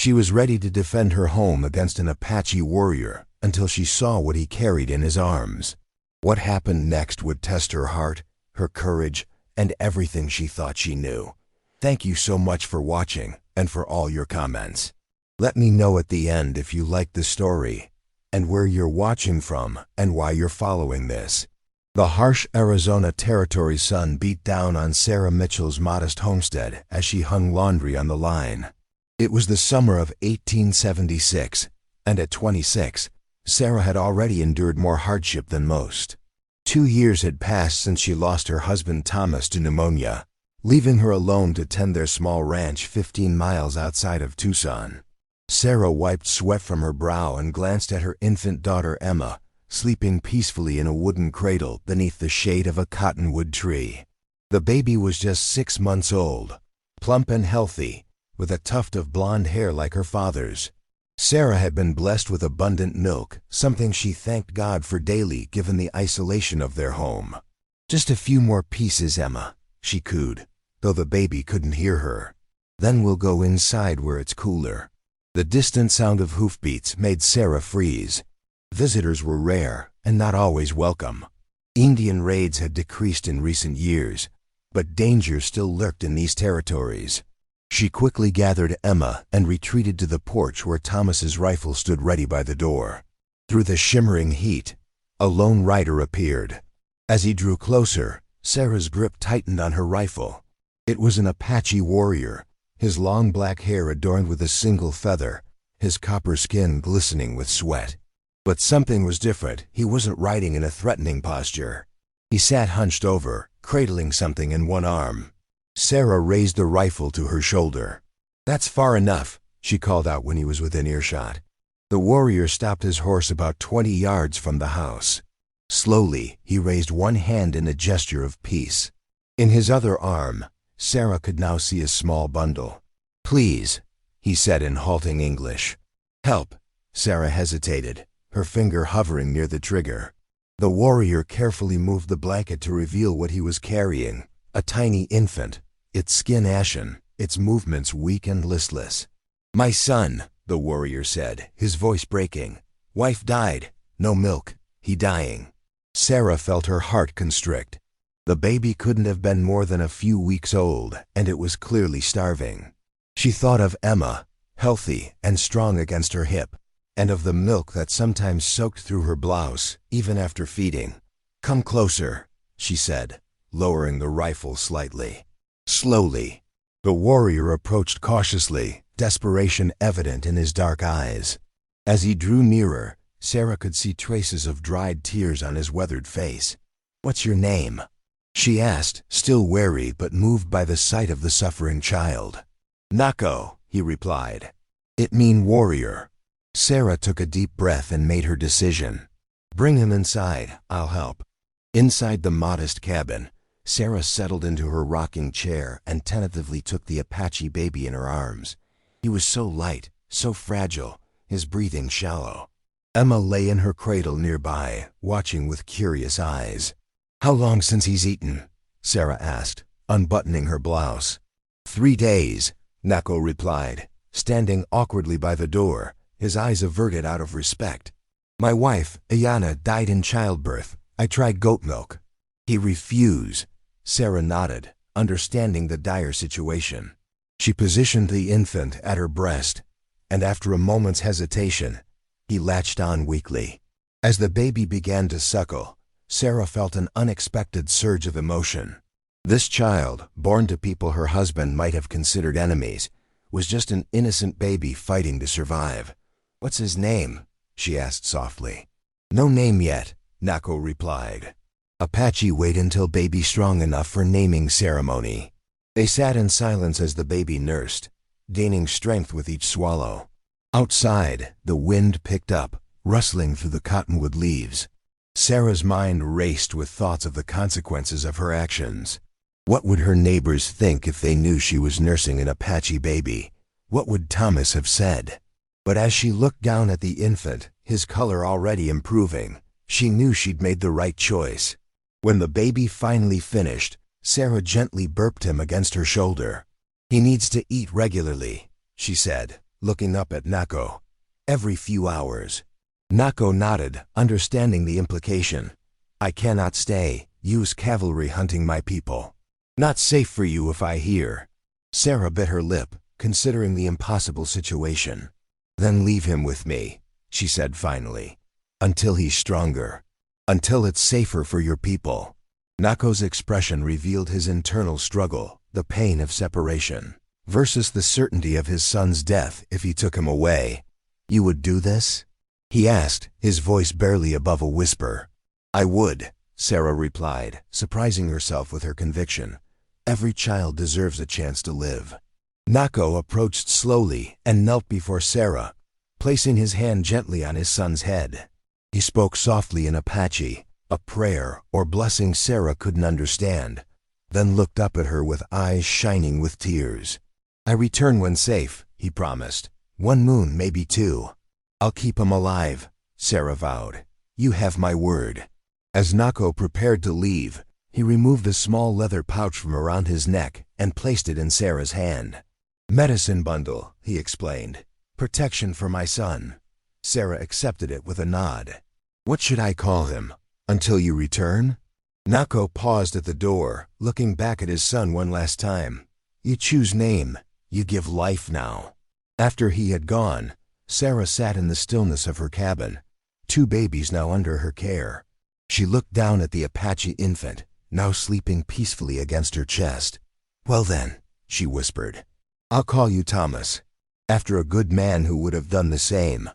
She was ready to defend her home against an Apache warrior until she saw what he carried in his arms. What happened next would test her heart, her courage, and everything she thought she knew. Thank you so much for watching and for all your comments. Let me know at the end if you liked the story, and where you're watching from and why you're following this. The harsh Arizona Territory sun beat down on Sarah Mitchell's modest homestead as she hung laundry on the line. It was the summer of 1876, and at 26, Sarah had already endured more hardship than most. 2 years had passed since she lost her husband Thomas to pneumonia, leaving her alone to tend their small ranch 15 miles outside of Tucson. Sarah wiped sweat from her brow and glanced at her infant daughter Emma, sleeping peacefully in a wooden cradle beneath the shade of a cottonwood tree. The baby was just 6 months old, plump and healthy, with a tuft of blonde hair like her father's. Sarah had been blessed with abundant milk, something she thanked God for daily given the isolation of their home. "Just a few more pieces, Emma," she cooed, though the baby couldn't hear her. "Then we'll go inside where it's cooler." The distant sound of hoofbeats made Sarah freeze. Visitors were rare and not always welcome. Indian raids had decreased in recent years, but danger still lurked in these territories. She quickly gathered Emma and retreated to the porch where Thomas's rifle stood ready by the door. Through the shimmering heat, a lone rider appeared. As he drew closer, Sarah's grip tightened on her rifle. It was an Apache warrior, his long black hair adorned with a single feather, his copper skin glistening with sweat. But something was different. He wasn't riding in a threatening posture. He sat hunched over, cradling something in one arm. Sarah raised the rifle to her shoulder. "That's far enough," she called out when he was within earshot. The warrior stopped his horse about 20 yards from the house. Slowly, he raised one hand in a gesture of peace. In his other arm, Sarah could now see a small bundle. "Please," he said in halting English. "Help." Sarah hesitated, her finger hovering near the trigger. The warrior carefully moved the blanket to reveal what he was carrying, a tiny infant, its skin ashen, its movements weak and listless. "My son," the warrior said, his voice breaking. "Wife died. No milk. He dying." Sarah felt her heart constrict. The baby couldn't have been more than a few weeks old, and it was clearly starving. She thought of Emma, healthy and strong against her hip, and of the milk that sometimes soaked through her blouse, even after feeding. "Come closer," she said, lowering the rifle slightly. Slowly, the warrior approached cautiously, desperation evident in his dark eyes. As he drew nearer, Sarah could see traces of dried tears on his weathered face. "What's your name?" she asked, still wary but moved by the sight of the suffering child. "Nako," he replied. "It means warrior." Sarah took a deep breath and made her decision. "Bring him inside, I'll help." Inside the modest cabin, Sarah settled into her rocking chair and tentatively took the Apache baby in her arms. He was so light, so fragile, his breathing shallow. Emma lay in her cradle nearby, watching with curious eyes. "How long since he's eaten?" Sarah asked, unbuttoning her blouse. 3 days, Nako replied, standing awkwardly by the door, his eyes averted out of respect. "My wife, Ayana, died in childbirth. I tried goat milk." "He refused." Sarah nodded, understanding the dire situation. She positioned the infant at her breast, and after a moment's hesitation, he latched on weakly. As the baby began to suckle, Sarah felt an unexpected surge of emotion. This child, born to people her husband might have considered enemies, was just an innocent baby fighting to survive. "What's his name?" she asked softly. "No name yet," Nako replied. "Apache wait until baby strong enough for naming ceremony." They sat in silence as the baby nursed, gaining strength with each swallow. Outside, the wind picked up, rustling through the cottonwood leaves. Sarah's mind raced with thoughts of the consequences of her actions. What would her neighbors think if they knew she was nursing an Apache baby? What would Thomas have said? But as she looked down at the infant, his color already improving, she knew she'd made the right choice. When the baby finally finished, Sarah gently burped him against her shoulder. "He needs to eat regularly," she said, looking up at Nako. Every few hours. Nako nodded, understanding the implication. I cannot stay. Use cavalry hunting my people. Not safe for you if I hear. Sarah bit her lip, considering the impossible situation. Then leave him with me, she said finally. Until he's stronger. Until it's safer for your people. Nako's expression revealed his internal struggle, the pain of separation, versus the certainty of his son's death if he took him away. You would do this? He asked, his voice barely above a whisper. I would, Sarah replied, surprising herself with her conviction. Every child deserves a chance to live. Nako approached slowly and knelt before Sarah, placing his hand gently on his son's head. He spoke softly in Apache, a prayer or blessing Sarah couldn't understand, then looked up at her with eyes shining with tears. I return when safe, he promised. 1 moon, maybe 2. I'll keep him alive, Sarah vowed. You have my word. As Nako prepared to leave, he removed a small leather pouch from around his neck and placed it in Sarah's hand. Medicine bundle, he explained. Protection for my son. Sarah accepted it with a nod. What should I call him? Until you return? Nako paused at the door, looking back at his son one last time. You choose name. You give life now. After he had gone, Sarah sat in the stillness of her cabin, 2 babies now under her care. She looked down at the Apache infant, now sleeping peacefully against her chest. Well then, she whispered. I'll call you Thomas, after a good man who would have done the same.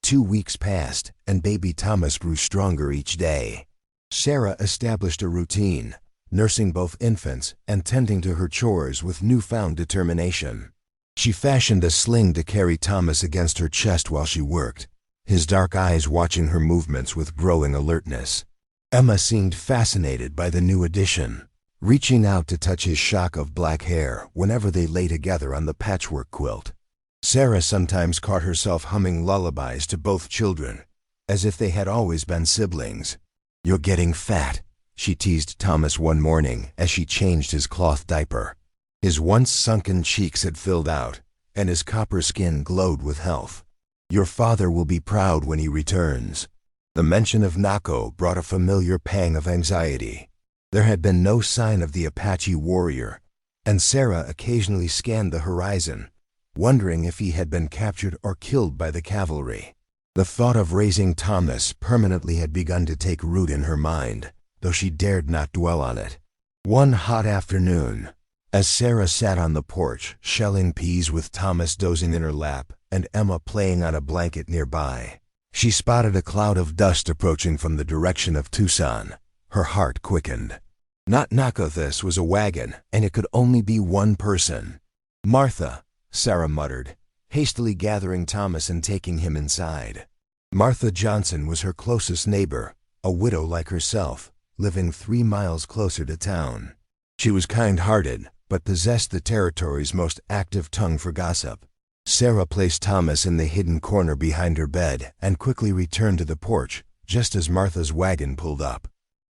2 weeks passed, and baby Thomas grew stronger each day. Sarah established a routine, nursing both infants and tending to her chores with newfound determination. She fashioned a sling to carry Thomas against her chest while she worked, his dark eyes watching her movements with growing alertness. Emma seemed fascinated by the new addition, reaching out to touch his shock of black hair whenever they lay together on the patchwork quilt. Sarah sometimes caught herself humming lullabies to both children, as if they had always been siblings. You're getting fat, she teased Thomas one morning as she changed his cloth diaper. His once sunken cheeks had filled out, and his copper skin glowed with health. Your father will be proud when he returns. The mention of Nako brought a familiar pang of anxiety. There had been no sign of the Apache warrior, and Sarah occasionally scanned the horizon, wondering if he had been captured or killed by the cavalry. The thought of raising Thomas permanently had begun to take root in her mind, though she dared not dwell on it. One hot afternoon, as Sarah sat on the porch, shelling peas with Thomas dozing in her lap and Emma playing on a blanket nearby, she spotted a cloud of dust approaching from the direction of Tucson. Her heart quickened. Not Nako, this was a wagon, and it could only be one person. Martha, Sarah muttered, hastily gathering Thomas and taking him inside. Martha Johnson was her closest neighbor, a widow like herself, living 3 miles closer to town. She was kind-hearted, but possessed the territory's most active tongue for gossip. Sarah placed Thomas in the hidden corner behind her bed and quickly returned to the porch, just as Martha's wagon pulled up.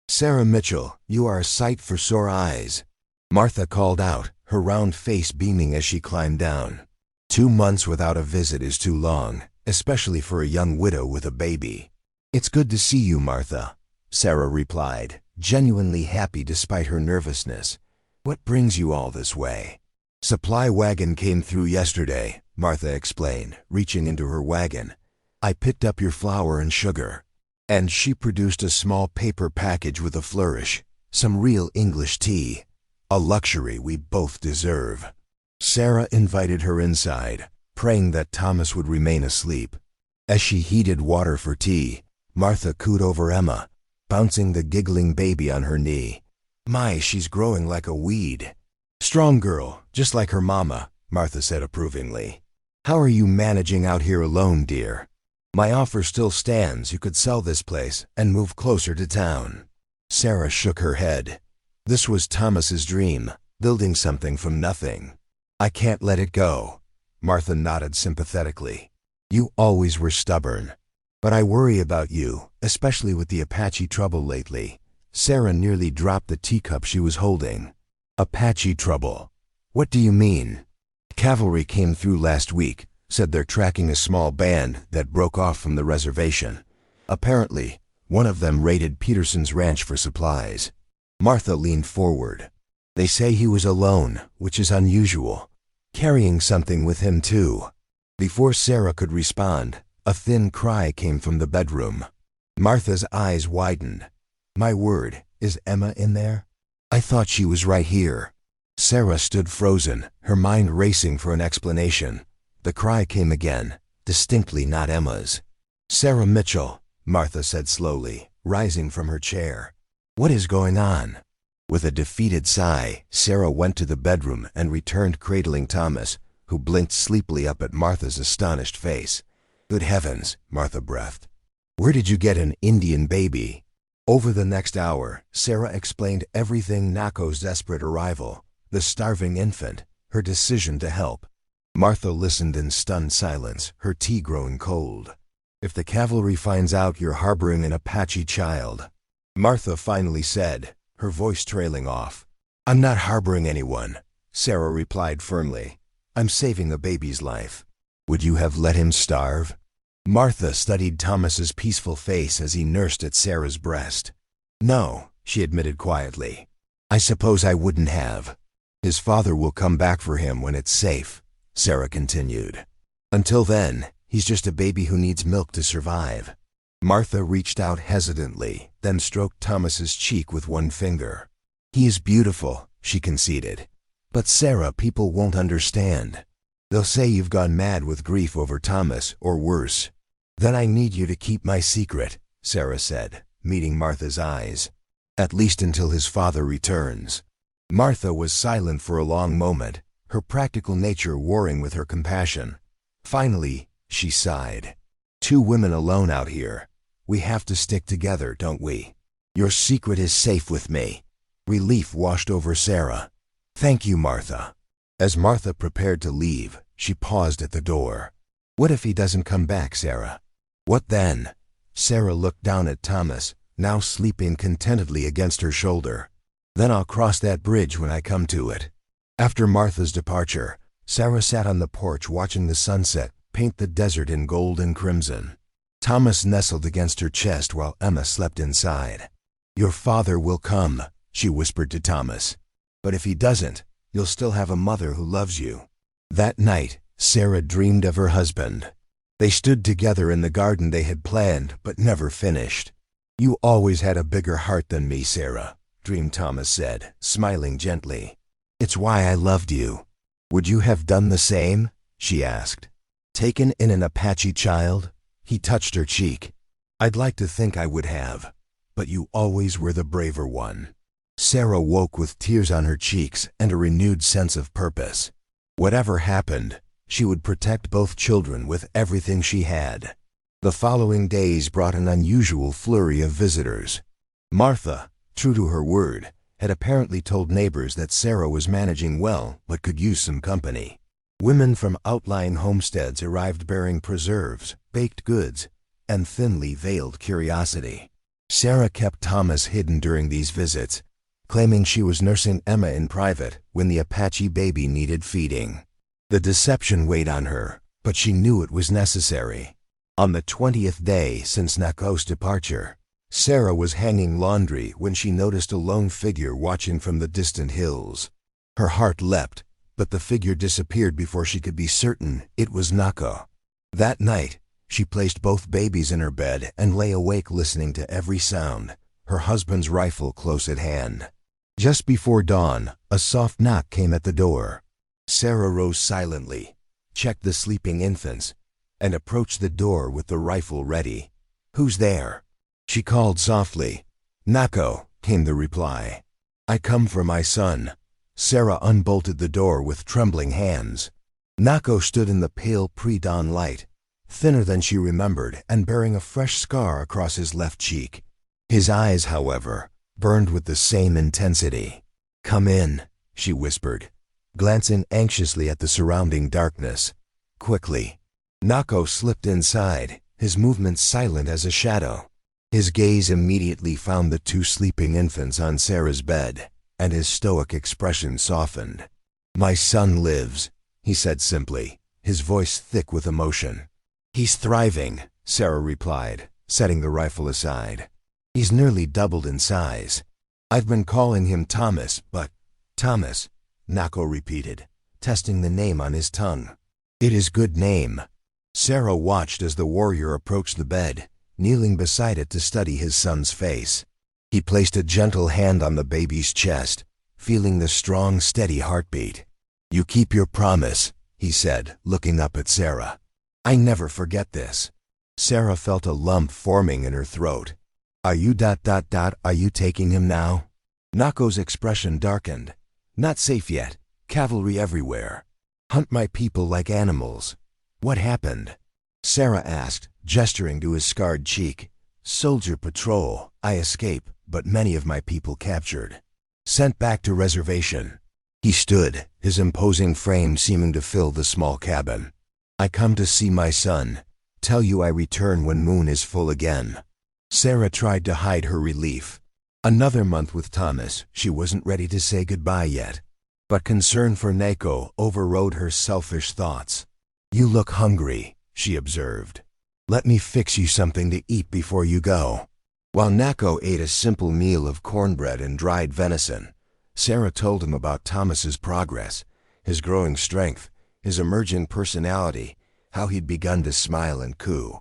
Sarah Mitchell, you are a sight for sore eyes, Martha called out, her round face beaming as she climbed down. 2 months without a visit is too long, especially for a young widow with a baby. It's good to see you, Martha, Sarah replied, genuinely happy despite her nervousness. What brings you all this way? Supply wagon came through yesterday, Martha explained, reaching into her wagon. I picked up your flour and sugar. And she produced a small paper package with a flourish, some real English tea, a luxury we both deserve. Sarah invited her inside, praying that Thomas would remain asleep. As she heated water for tea, Martha cooed over Emma, bouncing the giggling baby on her knee. My, she's growing like a weed. Strong girl, just like her mama, Martha said approvingly. How are you managing out here alone, dear? My offer still stands. You could sell this place and move closer to town. Sarah shook her head. This was Thomas's dream, building something from nothing. I can't let it go. Martha nodded sympathetically. You always were stubborn. But I worry about you, especially with the Apache trouble lately. Sarah nearly dropped the teacup she was holding. Apache trouble? What do you mean? Cavalry came through last week, said they're tracking a small band that broke off from the reservation. Apparently, one of them raided Peterson's ranch for supplies. Martha leaned forward. They say he was alone, which is unusual. Carrying something with him too. Before Sarah could respond, a thin cry came from the bedroom. Martha's eyes widened. My word, is Emma in there? I thought she was right here. Sarah stood frozen, her mind racing for an explanation. The cry came again, distinctly not Emma's. Sarah Mitchell, Martha said slowly, rising from her chair. What is going on? With a defeated sigh, Sarah went to the bedroom and returned cradling Thomas, who blinked sleepily up at Martha's astonished face. Good heavens, Martha breathed. Where did you get an Indian baby? Over the next hour, Sarah explained everything: Nako's desperate arrival, the starving infant, her decision to help. Martha listened in stunned silence, her tea growing cold. If the cavalry finds out you're harboring an Apache child, Martha finally said, her voice trailing off. I'm not harboring anyone, Sarah replied firmly. I'm saving a baby's life. Would you have let him starve? Martha studied Thomas's peaceful face as he nursed at Sarah's breast. No, she admitted quietly. I suppose I wouldn't have. His father will come back for him when it's safe, Sarah continued. Until then, he's just a baby who needs milk to survive. Martha reached out hesitantly, then stroked Thomas's cheek with one finger. He is beautiful, she conceded. But Sarah, people won't understand. They'll say you've gone mad with grief over Thomas, or worse. Then I need you to keep my secret, Sarah said, meeting Martha's eyes. At least until his father returns. Martha was silent for a long moment, her practical nature warring with her compassion. Finally, she sighed. 2 women alone out here. We have to stick together, don't we? Your secret is safe with me. Relief washed over Sarah. Thank you, Martha. As Martha prepared to leave, she paused at the door. What if he doesn't come back, Sarah? What then? Sarah looked down at Thomas, now sleeping contentedly against her shoulder. Then I'll cross that bridge when I come to it. After Martha's departure, Sarah sat on the porch watching the sunset paint the desert in gold and crimson. Thomas nestled against her chest while Emma slept inside. Your father will come, she whispered to Thomas. But if he doesn't, you'll still have a mother who loves you. That night, Sarah dreamed of her husband. They stood together in the garden they had planned but never finished. You always had a bigger heart than me, Sarah, dreamed Thomas said, smiling gently. It's why I loved you. Would you have done the same? She asked. Taken in an Apache child? He touched her cheek. I'd like to think I would have, but you always were the braver one. Sarah woke with tears on her cheeks and a renewed sense of purpose. Whatever happened, she would protect both children with everything she had. The following days brought an unusual flurry of visitors. Martha, true to her word, had apparently told neighbors that Sarah was managing well but could use some company. Women from outlying homesteads arrived bearing preserves, baked goods, and thinly veiled curiosity. Sarah kept Thomas hidden during these visits, claiming she was nursing Emma in private when the Apache baby needed feeding. The deception weighed on her, but she knew it was necessary. On the 20th day since Nako's departure, Sarah was hanging laundry when she noticed a lone figure watching from the distant hills. Her heart leapt, but the figure disappeared before she could be certain it was Nako. That night, she placed both babies in her bed and lay awake listening to every sound, her husband's rifle close at hand. Just before dawn, a soft knock came at the door. Sarah rose silently, checked the sleeping infants, and approached the door with the rifle ready. Who's there? She called softly. Nako, came the reply. I come for my son. Sarah unbolted the door with trembling hands. Nako stood in the pale pre-dawn light, thinner than she remembered and bearing a fresh scar across his left cheek. His eyes, however, burned with the same intensity. Come in, she whispered, glancing anxiously at the surrounding darkness. Quickly, Nako slipped inside, his movements silent as a shadow. His gaze immediately found the 2 sleeping infants on Sarah's bed, and his stoic expression softened. My son lives, he said simply, his voice thick with emotion. "He's thriving," Sarah replied, setting the rifle aside. "He's nearly doubled in size. I've been calling him Thomas, but—" "Thomas," Nako repeated, testing the name on his tongue. "It is good name." Sarah watched as the warrior approached the bed, kneeling beside it to study his son's face. He placed a gentle hand on the baby's chest, feeling the strong, steady heartbeat. "You keep your promise," he said, looking up at Sarah. "I never forget this." Sarah felt a lump forming in her throat. Are you taking him now?" Nako's expression darkened. "Not safe yet. Cavalry everywhere. Hunt my people like animals." "What happened?" Sarah asked, gesturing to his scarred cheek. "Soldier patrol. I escape, but many of my people captured. Sent back to reservation." He stood, his imposing frame seeming to fill the small cabin. "I come to see my son. Tell you I return when moon is full again." Sarah tried to hide her relief. Another month with Thomas, she wasn't ready to say goodbye yet. But concern for Nako overrode her selfish thoughts. "You look hungry," she observed. "Let me fix you something to eat before you go." While Nako ate a simple meal of cornbread and dried venison, Sarah told him about Thomas's progress, his growing strength, his emerging personality, how he'd begun to smile and coo.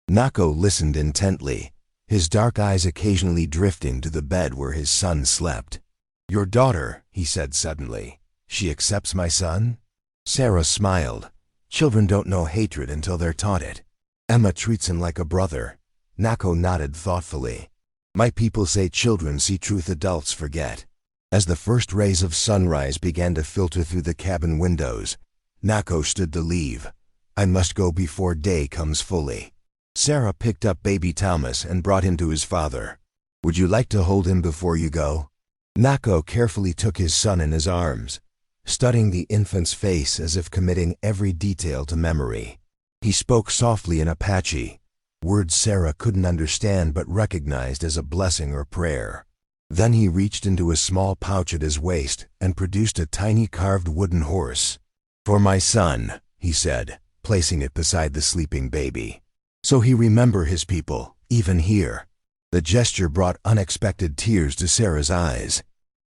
Nako listened intently, his dark eyes occasionally drifting to the bed where his son slept. "Your daughter," he said suddenly. "She accepts my son?" Sarah smiled. "Children don't know hatred until they're taught it. Emma treats him like a brother." Nako nodded thoughtfully. "My people say children see truth adults forget." As the first rays of sunrise began to filter through the cabin windows, Nako stood to leave. "I must go before day comes fully." Sarah picked up baby Thomas and brought him to his father. "Would you like to hold him before you go?" Nako carefully took his son in his arms, studying the infant's face as if committing every detail to memory. He spoke softly in Apache, words Sarah couldn't understand but recognized as a blessing or prayer. Then he reached into a small pouch at his waist and produced a tiny carved wooden horse. "For my son," he said, placing it beside the sleeping baby. "So he remember his people, even here." The gesture brought unexpected tears to Sarah's eyes.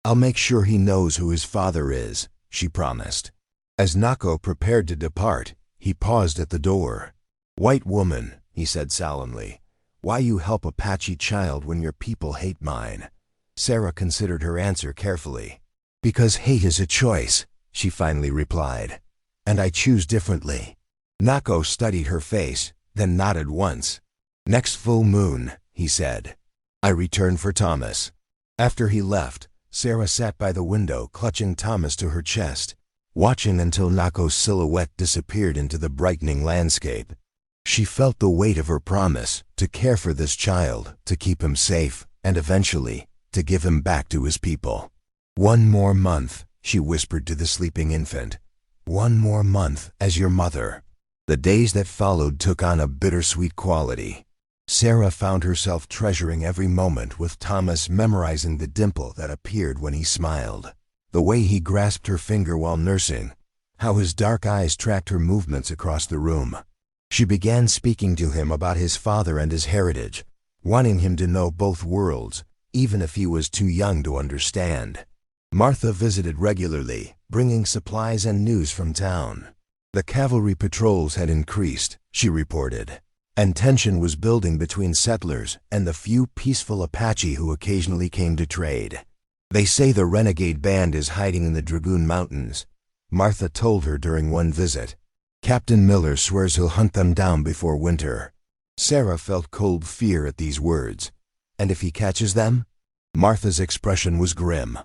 "I'll make sure he knows who his father is," she promised. As Nako prepared to depart, he paused at the door. "White woman," he said solemnly, "why you help Apache child when your people hate mine?" Sarah considered her answer carefully. "Because hate is a choice," she finally replied. "And I choose differently." Nako studied her face, then nodded once. "Next full moon," he said. "I return for Thomas." After he left, Sarah sat by the window clutching Thomas to her chest, watching until Nako's silhouette disappeared into the brightening landscape. She felt the weight of her promise to care for this child, to keep him safe, and eventually, to give him back to his people. "One more month," she whispered to the sleeping infant. "One more month as your mother." The days that followed took on a bittersweet quality. Sarah found herself treasuring every moment with Thomas, memorizing the dimple that appeared when he smiled, the way he grasped her finger while nursing, how his dark eyes tracked her movements across the room. She began speaking to him about his father and his heritage, wanting him to know both worlds, even if he was too young to understand. Martha visited regularly, bringing supplies and news from town. The cavalry patrols had increased, she reported, and tension was building between settlers and the few peaceful Apache who occasionally came to trade. "They say the renegade band is hiding in the Dragoon Mountains," Martha told her during one visit. "Captain Miller swears he'll hunt them down before winter." Sarah felt cold fear at these words. "And if he catches them?" Martha's expression was grim.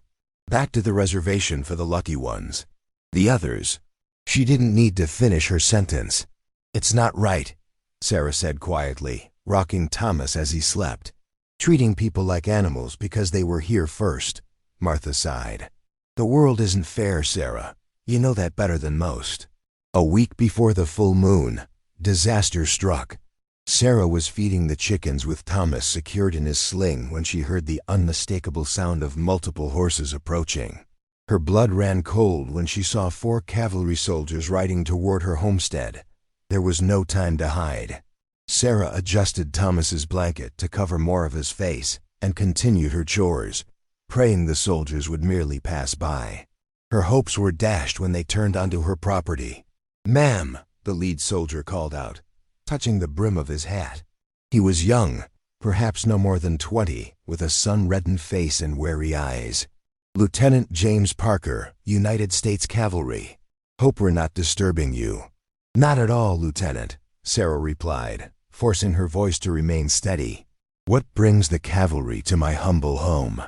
"Back to the reservation for the lucky ones. The others—" She didn't need to finish her sentence. "It's not right," Sarah said quietly, rocking Thomas as he slept. "Treating people like animals because they were here first," Martha sighed. "The world isn't fair, Sarah. You know that better than most." A week before the full moon, disaster struck. Sarah was feeding the chickens with Thomas secured in his sling when she heard the unmistakable sound of multiple horses approaching. Her blood ran cold when she saw 4 cavalry soldiers riding toward her homestead. There was no time to hide. Sarah adjusted Thomas's blanket to cover more of his face and continued her chores, praying the soldiers would merely pass by. Her hopes were dashed when they turned onto her property. "Ma'am," the lead soldier called out, touching the brim of his hat. He was young, perhaps no more than 20, with a sun-reddened face and wary eyes. "Lieutenant James Parker, United States Cavalry. Hope we're not disturbing you." "Not at all, Lieutenant," Sarah replied, forcing her voice to remain steady. "What brings the cavalry to my humble home?"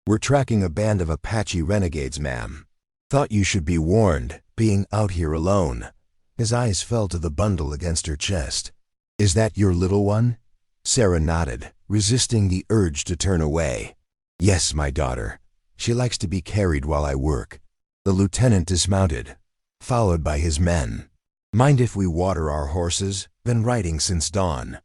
"We're tracking a band of Apache renegades, ma'am. Thought you should be warned, being out here alone." His eyes fell to the bundle against her chest. "Is that your little one?" Sarah nodded, resisting the urge to turn away. "Yes, my daughter. She likes to be carried while I work." The lieutenant dismounted, followed by his men. "Mind if we water our horses? Been riding since dawn."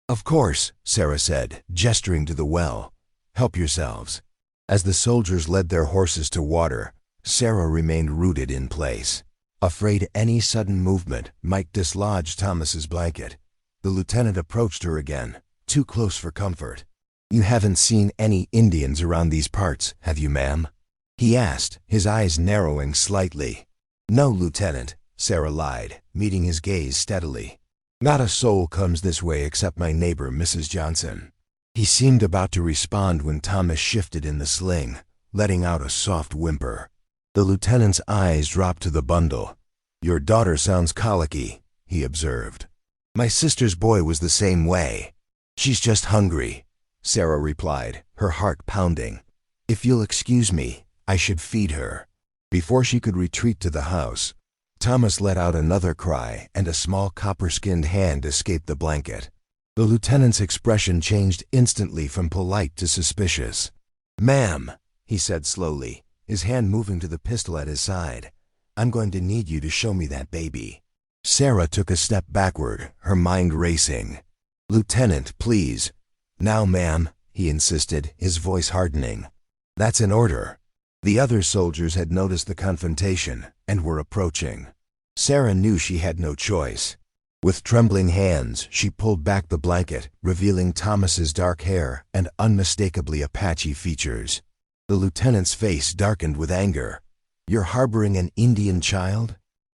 "Of course," Sarah said, gesturing to the well. "Help yourselves." As the soldiers led their horses to water, Sarah remained rooted in place, afraid any sudden movement might dislodge Thomas's blanket. The lieutenant approached her again, too close for comfort. "You haven't seen any Indians around these parts, have you, ma'am?" he asked, his eyes narrowing slightly. "No, Lieutenant," Sarah lied, meeting his gaze steadily. "Not a soul comes this way except my neighbor, Mrs. Johnson." He seemed about to respond when Thomas shifted in the sling, letting out a soft whimper. The lieutenant's eyes dropped to the bundle. "Your daughter sounds colicky," he observed. "My sister's boy was the same way." "She's just hungry," Sarah replied, her heart pounding. "If you'll excuse me, I should feed her." Before she could retreat to the house, Thomas let out another cry and a small copper-skinned hand escaped the blanket. The lieutenant's expression changed instantly from polite to suspicious. "Ma'am," he said slowly, his hand moving to the pistol at his side, "I'm going to need you to show me that baby." Sarah took a step backward, her mind racing. "Lieutenant, please." "Now, ma'am," he insisted, his voice hardening. "That's an order." The other soldiers had noticed the confrontation and were approaching. Sarah knew she had no choice. With trembling hands, she pulled back the blanket, revealing Thomas's dark hair and unmistakably Apache features. The lieutenant's face darkened with anger. "You're harboring an Indian child?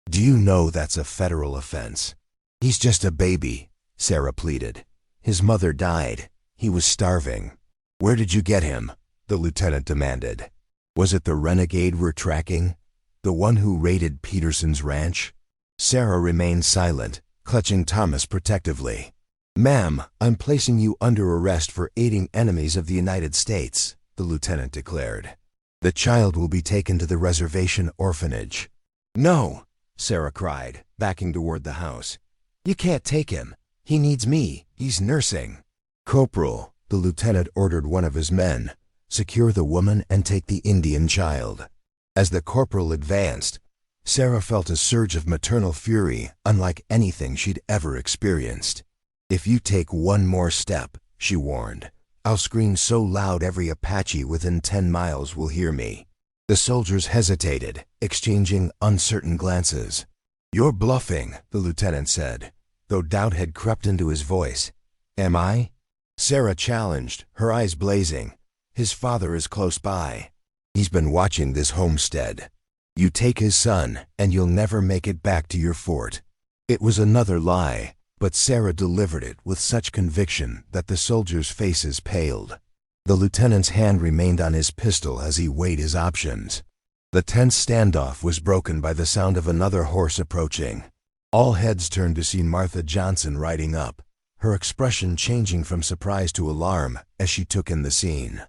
Do you know that's a federal offense?" "He's just a baby," Sarah pleaded. "His mother died. He was starving." "Where did you get him?" the lieutenant demanded. "Was it the renegade we're tracking? The one who raided Peterson's ranch?" Sarah remained silent, clutching Thomas protectively. "Ma'am, I'm placing you under arrest for aiding enemies of the United States," the lieutenant declared. "The child will be taken to the reservation orphanage." "No," Sarah cried, backing toward the house. "You can't take him. He needs me. He's nursing." "Corporal," the lieutenant ordered one of his men, "secure the woman and take the Indian child." As the corporal advanced, Sarah felt a surge of maternal fury unlike anything she'd ever experienced. "If you take one more step," she warned, "I'll scream so loud every Apache within 10 miles will hear me." The soldiers hesitated, exchanging uncertain glances. "You're bluffing," the lieutenant said, though doubt had crept into his voice. "Am I?" Sarah challenged, her eyes blazing. "His father is close by. He's been watching this homestead. You take his son, and you'll never make it back to your fort." It was another lie, but Sarah delivered it with such conviction that the soldiers' faces paled. The lieutenant's hand remained on his pistol as he weighed his options. The tense standoff was broken by the sound of another horse approaching. All heads turned to see Martha Johnson riding up, her expression changing from surprise to alarm as she took in the scene.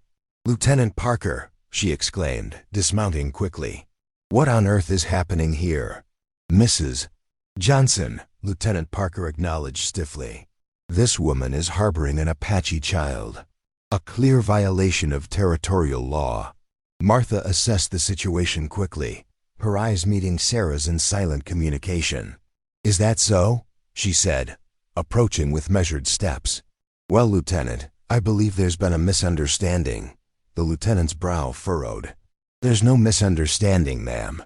"Lieutenant Parker," she exclaimed, dismounting quickly. "What on earth is happening here?" "Mrs. Johnson," Lieutenant Parker acknowledged stiffly. "This woman is harboring an Apache child. A clear violation of territorial law." Martha assessed the situation quickly, her eyes meeting Sarah's in silent communication. "Is that so?" she said, approaching with measured steps. "Well, Lieutenant, I believe there's been a misunderstanding." The lieutenant's brow furrowed. "There's no misunderstanding, ma'am.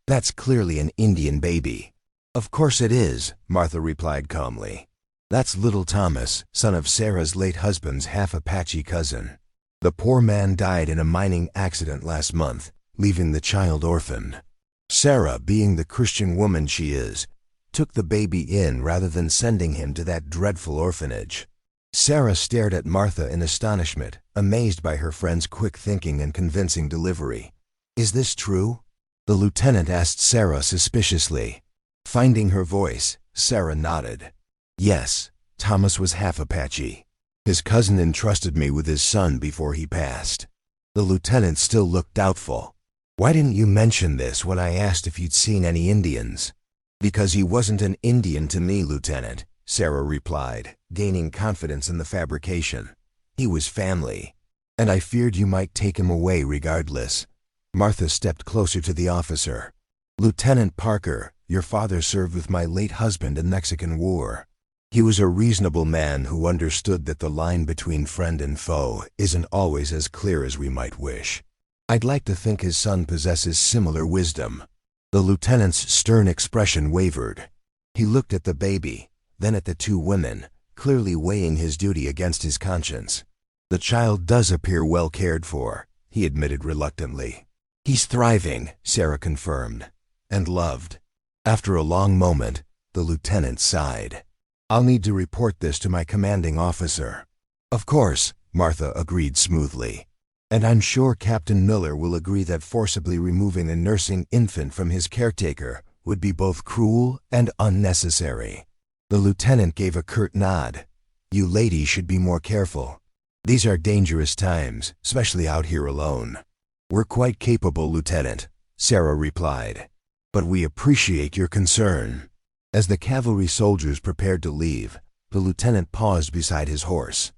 That's clearly an Indian baby." "Of course it is," Martha replied calmly. "That's little Thomas, son of Sarah's late husband's half-Apache cousin. The poor man died in a mining accident last month, leaving the child orphaned. Sarah, being the Christian woman she is, took the baby in rather than sending him to that dreadful orphanage." Sarah stared at Martha in astonishment, amazed by her friend's quick thinking and convincing delivery. "Is this true?" the lieutenant asked Sarah suspiciously. Finding her voice, Sarah nodded. "Yes, Thomas was half Apache. His cousin entrusted me with his son before he passed." The lieutenant still looked doubtful. "Why didn't you mention this when I asked if you'd seen any Indians?" "Because he wasn't an Indian to me, Lieutenant," Sarah replied, gaining confidence in the fabrication. "He was family, and I feared you might take him away regardless." Martha stepped closer to the officer. "Lieutenant Parker, your father served with my late husband in the Mexican War. He was a reasonable man who understood that the line between friend and foe isn't always as clear as we might wish. I'd like to think his son possesses similar wisdom." The lieutenant's stern expression wavered. He looked at the baby, then at the two women, clearly weighing his duty against his conscience. "The child does appear well cared for," he admitted reluctantly. "He's thriving," Sarah confirmed, "and loved." After a long moment, the lieutenant sighed. "I'll need to report this to my commanding officer." "Of course," Martha agreed smoothly. "And I'm sure Captain Miller will agree that forcibly removing a nursing infant from his caretaker would be both cruel and unnecessary." The lieutenant gave a curt nod. "You ladies should be more careful. These are dangerous times, especially out here alone." "We're quite capable, Lieutenant," Sarah replied. "But we appreciate your concern." As the cavalry soldiers prepared to leave, the lieutenant paused beside his horse.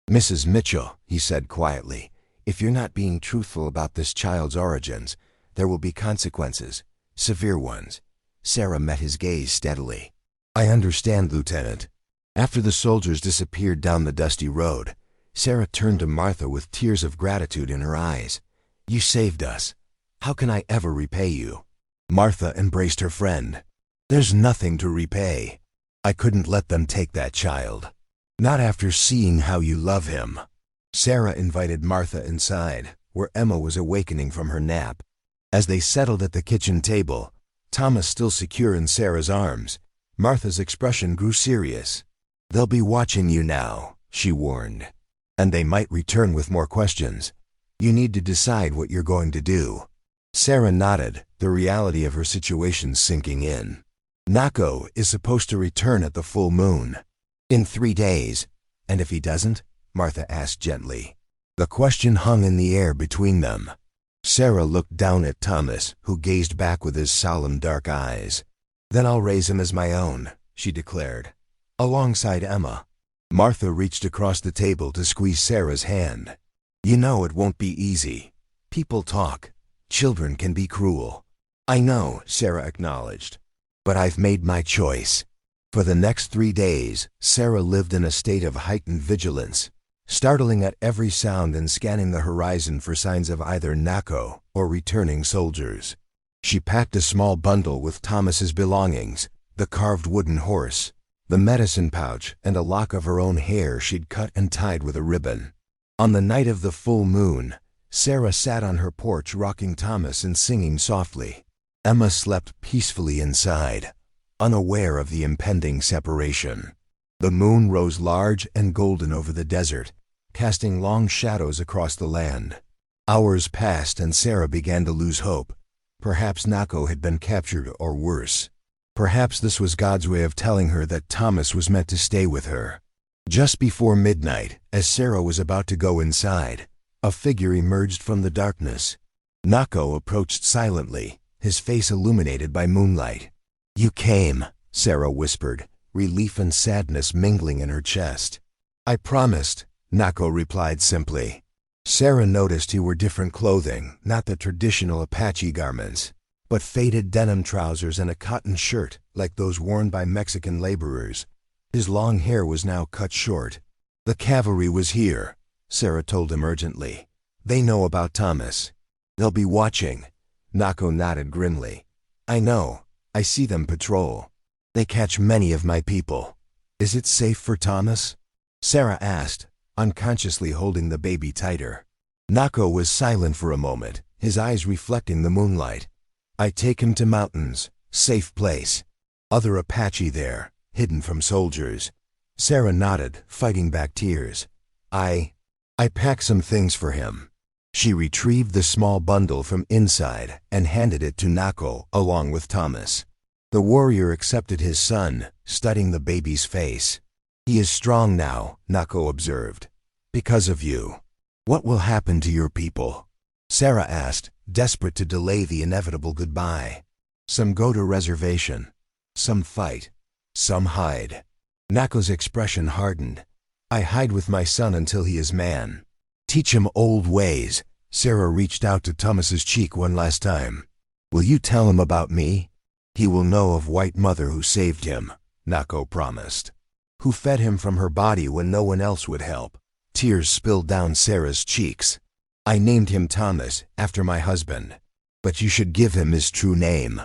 "Mrs. Mitchell," he said quietly, "if you're not being truthful about this child's origins, there will be consequences, severe ones." Sarah met his gaze steadily. "I understand, Lieutenant." After the soldiers disappeared down the dusty road, Sarah turned to Martha with tears of gratitude in her eyes. "You saved us. How can I ever repay you?" Martha embraced her friend. "There's nothing to repay. I couldn't let them take that child. Not after seeing how you love him." Sarah invited Martha inside, where Emma was awakening from her nap. As they settled at the kitchen table, Thomas still secure in Sarah's arms, Martha's expression grew serious. "They'll be watching you now," she warned. "And they might return with more questions. You need to decide what you're going to do." Sarah nodded, the reality of her situation sinking in. "Nako is supposed to return at the full moon." "In 3 days. And if he doesn't?" Martha asked gently. The question hung in the air between them. Sarah looked down at Thomas, who gazed back with his solemn dark eyes. "Then I'll raise him as my own," she declared, alongside Emma. Martha reached across the table to squeeze Sarah's hand. "You know it won't be easy. People talk. Children can be cruel." "I know," Sarah acknowledged. "But I've made my choice." For the next 3 days, Sarah lived in a state of heightened vigilance, startling at every sound and scanning the horizon for signs of either Nako or returning soldiers. She packed a small bundle with Thomas's belongings, the carved wooden horse, the medicine pouch, and a lock of her own hair she'd cut and tied with a ribbon. On the night of the full moon, Sarah sat on her porch rocking Thomas and singing softly. Emma slept peacefully inside, unaware of the impending separation. The moon rose large and golden over the desert, casting long shadows across the land. Hours passed and Sarah began to lose hope. Perhaps Nako had been captured or worse. Perhaps this was God's way of telling her that Thomas was meant to stay with her. Just before midnight, as Sarah was about to go inside, a figure emerged from the darkness. Nako approached silently, his face illuminated by moonlight. "You came," Sarah whispered, relief and sadness mingling in her chest. "I promised," Nako replied simply. Sarah noticed he wore different clothing, not the traditional Apache garments, but faded denim trousers and a cotton shirt like those worn by Mexican laborers. His long hair was now cut short. "The cavalry was here," Sarah told him urgently. "They know about Thomas." They'll be watching. Nako nodded grimly. I know. I see them patrol. They catch many of my people. Is it safe for Thomas? Sarah asked, unconsciously holding the baby tighter. Nako was silent for a moment, his eyes reflecting the moonlight. I take him to mountains, safe place. Other Apache there, hidden from soldiers. Sarah nodded, fighting back tears. I pack some things for him. She retrieved the small bundle from inside and handed it to Nako along with Thomas. The warrior accepted his son, studying the baby's face. He is strong now, Nako observed. Because of you. What will happen to your people? Sarah asked, desperate to delay the inevitable goodbye. Some go to reservation. Some fight. Some hide. Nako's expression hardened. I hide with my son until he is man. Teach him old ways. Sarah reached out to Thomas's cheek one last time. Will you tell him about me? He will know of white mother who saved him, Nako promised. Who fed him from her body when no one else would help. Tears spilled down Sarah's cheeks. I named him Thomas, after my husband. But you should give him his true name.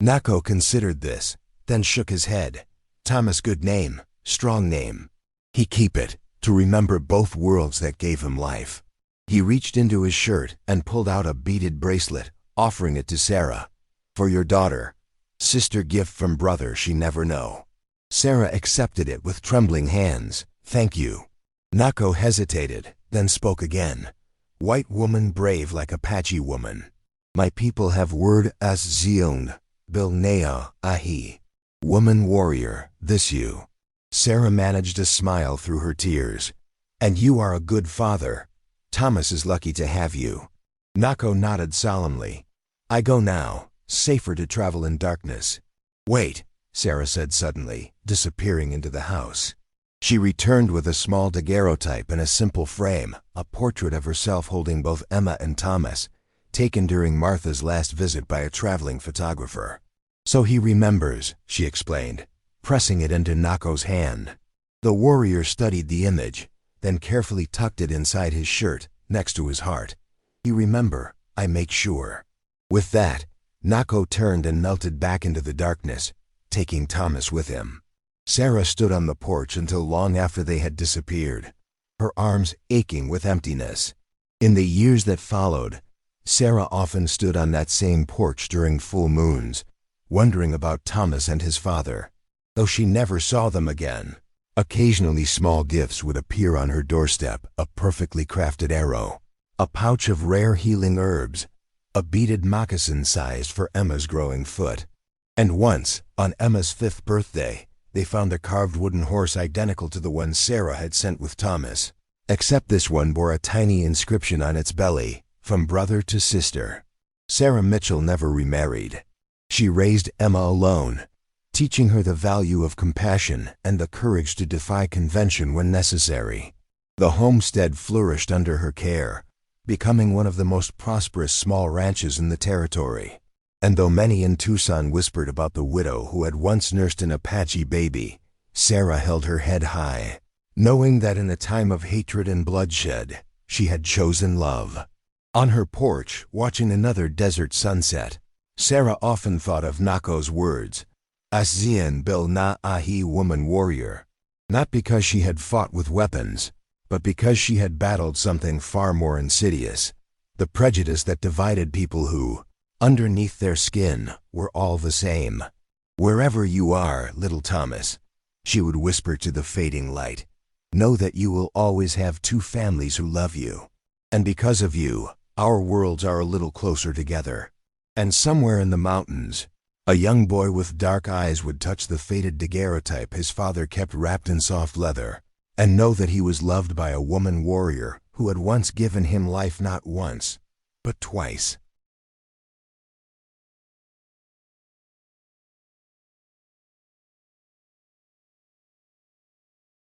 Nako considered this, then shook his head. Thomas good name, strong name. He keep it, to remember both worlds that gave him life. He reached into his shirt and pulled out a beaded bracelet, offering it to Sarah. For your daughter. Sister gift from brother she never know. Sarah accepted it with trembling hands. Thank you. Nako hesitated, then spoke again. White woman brave like Apache woman. My people have word as Zion, Bil Nea Ahi. Woman warrior, this you. Sarah managed a smile through her tears. And you are a good father. Thomas is lucky to have you. Nako nodded solemnly. I go now, safer to travel in darkness. Wait, Sarah said suddenly, disappearing into the house. She returned with a small daguerreotype in a simple frame, a portrait of herself holding both Emma and Thomas, taken during Martha's last visit by a traveling photographer. So he remembers, she explained, pressing it into Nako's hand. The warrior studied the image, then carefully tucked it inside his shirt, next to his heart. You remember, I make sure. With that, Nako turned and melted back into the darkness, taking Thomas with him. Sarah stood on the porch until long after they had disappeared, her arms aching with emptiness. In the years that followed, Sarah often stood on that same porch during full moons, wondering about Thomas and his father. Though she never saw them again, occasionally small gifts would appear on her doorstep, a perfectly crafted arrow, a pouch of rare healing herbs, a beaded moccasin sized for Emma's growing foot. And once, on Emma's 5th birthday, they found a carved wooden horse identical to the one Sarah had sent with Thomas, except this one bore a tiny inscription on its belly, from brother to sister. Sarah Mitchell never remarried. She raised Emma alone, teaching her the value of compassion and the courage to defy convention when necessary. The homestead flourished under her care, becoming one of the most prosperous small ranches in the territory. And though many in Tucson whispered about the widow who had once nursed an Apache baby, Sarah held her head high, knowing that in a time of hatred and bloodshed, she had chosen love. On her porch, watching another desert sunset, Sarah often thought of Nako's words, Aszian Bil Na Ahi woman warrior, not because she had fought with weapons, but because she had battled something far more insidious, the prejudice that divided people who, underneath their skin, were all the same. Wherever you are, little Thomas, she would whisper to the fading light, know that you will always have 2 families who love you. And because of you, our worlds are a little closer together. And somewhere in the mountains, a young boy with dark eyes would touch the faded daguerreotype his father kept wrapped in soft leather, and know that he was loved by a woman warrior who had once given him life not once, but twice.